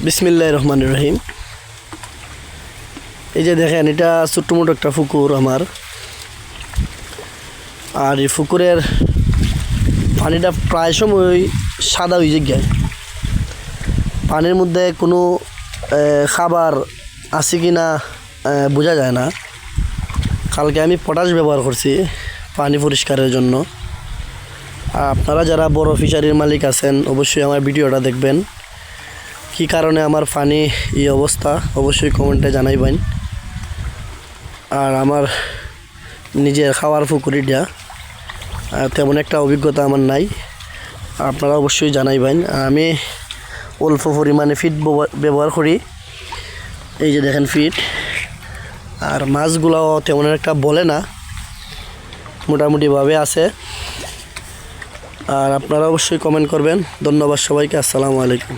বিসমিল্লাহির রহমানির রহিম। এই যে দেখেন, এটা ছোট্ট মোটো একটা পুকুর আমার। আর এই পুকুরের পানিটা প্রায় সময় সাদা হয়ে যায়। পানির মধ্যে কোনো খাবার আছে কি না বোঝা যায় না। কালকে আমি পটাশ ব্যবহার করছি পানি পরিষ্কারের জন্য। আপনারা যারা বড় ফিশারির মালিক আছেন অবশ্যই আমার ভিডিওটা দেখবেন। কি কারণে আমার পানি এই অবস্থা অবশ্যই কমেন্টে জানাইবেন। আর আমার নিজের খাওয়ার পুকুরিটা তেমন একটা অভিজ্ঞতা আমার নাই, আপনারা অবশ্যই জানাইবেন। আমি অল্প পরিমাণে ফিড ব্যবহার করি। এই যে দেখেন ফিড। আর মাছগুলোও তেমন একটা বলে না, মোটামুটিভাবে আছে। আর আপনারা অবশ্যই কমেন্ট করবেন। ধন্যবাদ সবাইকে। আসসালামু আলাইকুম।